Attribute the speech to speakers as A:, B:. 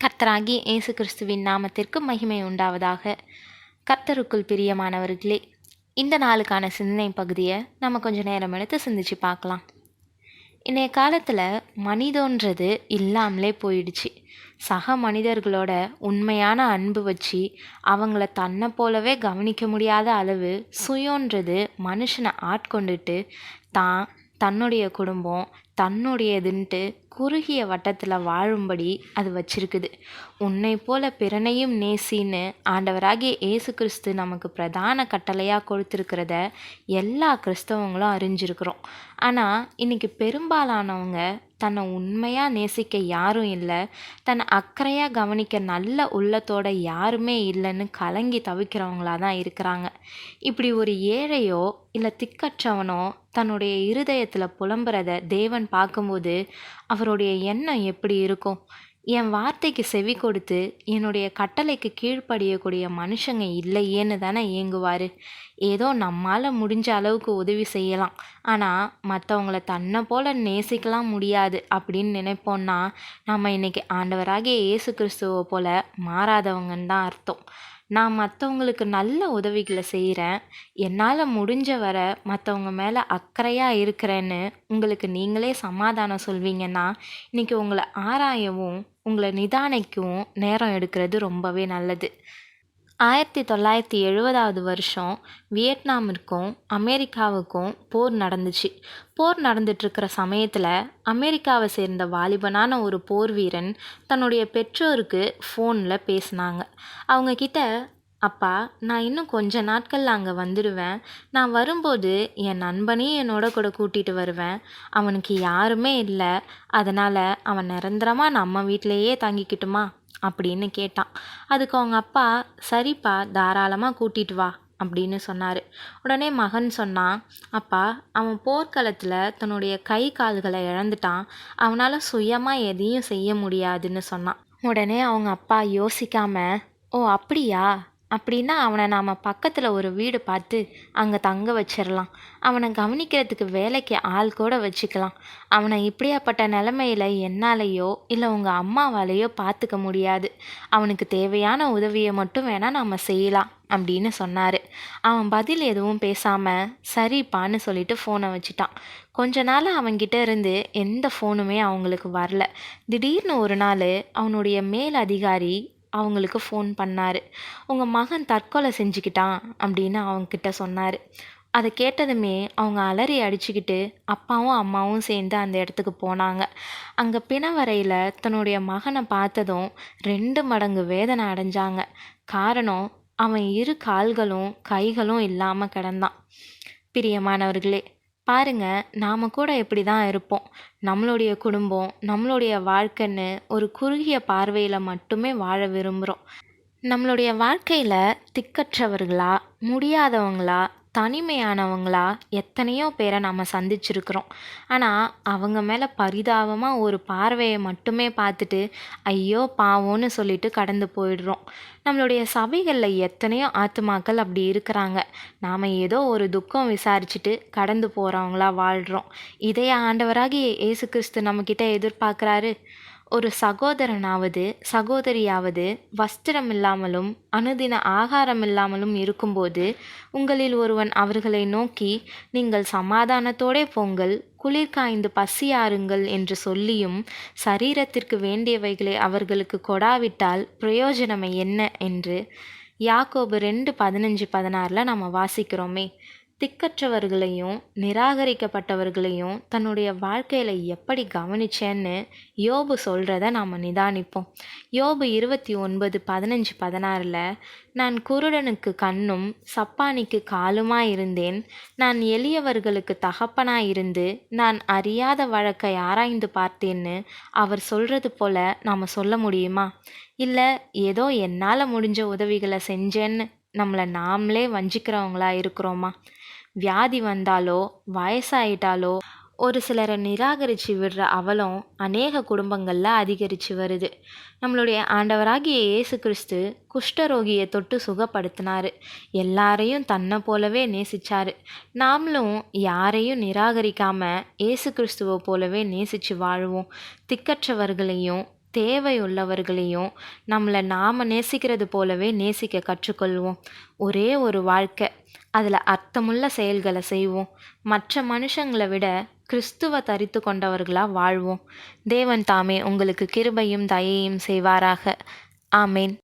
A: கர்த்தராகிய இயேசு கிறிஸ்துவின் நாமத்திற்கு மகிமை உண்டாவதாக. கர்த்தருக்குள் பிரியமானவர்களே, இந்த நாளுக்கான சிந்தனை பகுதியை நம்ம கொஞ்சம் நேரம் எடுத்து சிந்திச்சு பார்க்கலாம். இன்றைய காலத்தில் மனிதன்றது இல்லாமலே போயிடுச்சு. சக மனிதர்களோட உண்மையான அன்பு வச்சு அவங்கள தன்னை போலவே கவனிக்க முடியாத அளவு சுயன்றது மனுஷனை ஆட்கொண்டுட்டு தன்னுடைய குடும்பம் தன்னுடையதுன்ட்டு குறுகிய வட்டத்தில் வாழும்படி அது வச்சிருக்குது. உன்னை போல பிறனையும் நேசின்னு ஆண்டவராகிய இயேசு கிறிஸ்து நமக்கு பிரதான கட்டளையாக கொடுத்துருக்கிறத எல்லா கிறிஸ்தவங்களும் அறிஞ்சிருக்கிறோம். ஆனால் இன்றைக்கி பெரும்பாலானவங்க தன்னை உண்மையாக நேசிக்க யாரும் இல்லை, தன்னை அக்கறையாக கவனிக்க நல்ல உள்ளத்தோட யாருமே இல்லைன்னு கலங்கி தவிக்கிறவங்களா தான் இருக்கிறாங்க. இப்படி ஒரு ஏழையோ இல்லை திக்கற்றவனோ தன்னுடைய இருதயத்தில் புலம்புறத தேவன் பார்க்கும்போது அவருடைய எண்ணம் எப்படி இருக்கும்? என் வார்த்தைக்கு செவி கொடுத்து என்னுடைய கட்டளைக்கு கீழ்ப்படியக்கூடிய மனுஷங்க இல்லையேன்னு தானே ஏங்குவார். ஏதோ நம்மால் முடிஞ்ச அளவுக்கு உதவி செய்யலாம், ஆனால் மற்றவங்கள தன்னை போல் நேசிக்கலாம் முடியாது அப்படின்னு நினைப்போன்னா நம்ம இன்றைக்கி ஆண்டவராகிய இயேசு கிறிஸ்துவை போல் மாறாதவங்கன்னு தான் அர்த்தம். நான் மற்றவங்களுக்கு நல்ல உதவிகளை செய்கிறேன், என்னால் முடிஞ்ச வர மற்றவங்க மேலே அக்கறையாக இருக்கிறேன்னு உங்களுக்கு நீங்களே சமாதானம் சொல்வீங்கன்னா இன்றைக்கி உங்களை ஆராயவும் உங்களை நிதானிக்கவும் நேரம் எடுக்கிறது ரொம்பவே நல்லது. 1970 வருஷம் வியட்நாமிற்கும் அமெரிக்காவுக்கும் போர் நடந்துச்சு. போர் நடந்துட்டுருக்கிற சமயத்தில் அமெரிக்காவை சேர்ந்த வாலிபனான ஒரு போர் வீரன் தன்னுடைய பெற்றோருக்கு ஃபோனில் பேசினாங்க. அவங்கக்கிட்ட, அப்பா, நான் இன்னும் கொஞ்ச நாட்களில் அங்கே வந்துடுவேன். நான் வரும்போது என் நண்பனையும் என்னோட கூட கூட்டிகிட்டு வருவேன். அவனுக்கு யாருமே இல்லை, அதனால் அவன் நிரந்தரமாக நம்ம வீட்டிலையே தங்கிக்கிட்டுமா அப்படின்னு கேட்டான். அதுக்கு அவங்க அப்பா, சரிப்பா, தாராளமாக கூட்டிகிட்டு வா அப்படின்னு சொன்னார். உடனே மகன் சொன்னான், அப்பா, அவன் போர்க்களத்தில் தன்னுடைய கை கால்களை இழந்துட்டான், அவனால் சுயமாக எதையும் செய்ய முடியாதுன்னு சொன்னான். உடனே அவங்க அப்பா யோசிக்காமல், ஓ அப்படியா, அப்படின்னா அவனை நாம் பக்கத்தில் ஒரு வீடு பார்த்து அங்கே தங்க வச்சிடலாம், அவனை கவனிக்கிறதுக்கு வேலைக்கு ஆள் கூட வச்சுக்கலாம். அவனை இப்படியாப்பட்ட நிலைமையில் என்னாலேயோ இல்லை உங்கள் அம்மாவாலேயோ பார்த்துக்க முடியாது, அவனுக்கு தேவையான உதவியை மட்டும் வேணால் நம்ம செய்யலாம் அப்படின்னு சொன்னார். அவன் பதில் எதுவும் பேசாமல் சரிப்பான்னு சொல்லிட்டு ஃபோனை வச்சுட்டான். கொஞ்ச நாள் அவன்கிட்ட இருந்து எந்த ஃபோனுமே அவங்களுக்கு வரல. திடீர்னு ஒரு நாள் அவனுடைய மேல் அதிகாரி அவங்களுக்கு ஃபோன் பண்ணார். உங்கள் மகன் தற்கொலை செஞ்சுக்கிட்டான் அப்படின்னு அவங்கக்கிட்ட சொன்னார். அதை கேட்டதுமே அவங்க அலறி அடிச்சுக்கிட்டு அப்பாவும் அம்மாவும் சேர்ந்து அந்த இடத்துக்கு போனாங்க. அங்கே பிணவரையில் தன்னுடைய மகனை பார்த்ததும் 2 மடங்கு வேதனை அடைஞ்சாங்க. காரணம், அவன் 2 கால்களும் கைகளும் இல்லாமல் கிடந்தான். பிரியமானவர்களே, பாருங்க, நாம் கூட இப்படி தான் இருப்போம். நம்மளுடைய குடும்பம் நம்மளுடைய வாழ்க்கைன்னு ஒரு குறுகிய பார்வையில் மட்டுமே வாழ விரும்புகிறோம். நம்மளுடைய வாழ்க்கையில் திக்கற்றவர்களா, முடியாதவங்களா, தனிமையானவங்களா எத்தனையோ பேரை நம்ம சந்திச்சிருக்கிறோம். ஆனால் அவங்க மேலே பரிதாபமாக ஒரு பார்வையை மட்டுமே பார்த்துட்டு ஐயோ பாவோன்னு சொல்லிட்டு கடந்து போயிடுறோம். நம்மளுடைய சபைகளில் எத்தனையோ ஆத்துமாக்கள் அப்படி இருக்கிறாங்க. நாம் ஏதோ ஒரு துக்கம் விசாரிச்சுட்டு கடந்து போகிறவங்களா வாழ்கிறோம். இதைய ஆண்டவராகிய இயேசு கிறிஸ்து நம்மக்கிட்ட எதிர்பார்க்குறாரு. ஒரு சகோதரனாவது சகோதரியாவது வஸ்திரம் இல்லாமலும் அனுதின ஆகாரம் இல்லாமலும் இருக்கும்போது உங்களில் ஒருவன் அவர்களை நோக்கி, நீங்கள் சமாதானத்தோடே போங்கள், குளிர் காய்ந்து பசியாருங்கள் என்று சொல்லியும் சரீரத்திற்கு வேண்டியவைகளை அவர்களுக்கு கொடாவிட்டால் பிரயோஜனம் என்ன என்று யாக்கோபு 2:15-16 நம்ம வாசிக்கிறோமே. திக்கற்றவர்களையும் நிராகரிக்கப்பட்டவர்களையும் தன்னுடைய வாழ்க்கையில் எப்படி கவனிச்சேன்னு யோபு சொல்கிறத நாம் நிதானிப்போம். யோபு 29:15-16 நான் குருடனுக்கு கண்ணும் சப்பானிக்கு காலுமாயிருந்தேன், நான் எளியவர்களுக்கு தகப்பனாயிருந்து நான் அறியாத வழக்கை ஆராய்ந்து பார்த்தேன்னு அவர் சொல்கிறது போல் நாம் சொல்ல முடியுமா? இல்லை ஏதோ என்னால் முடிஞ்ச உதவிகளை செஞ்சேன்னு நம்மளை நாமளே வஞ்சிக்கிறவங்களா இருக்கிறோமா? வியாதி வந்தாலோ வயசாயிட்டாலோ ஒரு சிலரை நிராகரித்து விடுற அவலம் அநேக குடும்பங்களில் அதிகரித்து வருது. நம்மளுடைய ஆண்டவராகிய இயேசு கிறிஸ்து குஷ்டரோகியை தொட்டு சுகப்படுத்தினார். எல்லாரையும் தன்னை போலவே நேசித்தார். நாமளும் யாரையும் நிராகரிக்காமல் இயேசு கிறிஸ்துவை போலவே நேசித்து வாழ்வோம். திக்கற்றவர்களையும் தேவையுள்ளவர்களையும் நம்மளை நாம் நேசிக்கிறது போலவே நேசிக்க கற்றுக்கொள்வோம். ஒரே ஒரு வாழ்க்கை, அதில் அர்த்தமுள்ள செயல்களை செய்வோம். மற்ற மனுஷங்களை விட கிறிஸ்துவ தரித்து கொண்டவர்களாக வாழ்வோம். தேவன் தாமே உங்களுக்கு கிருபையும் தயையும் செய்வாராக. ஆமேன்.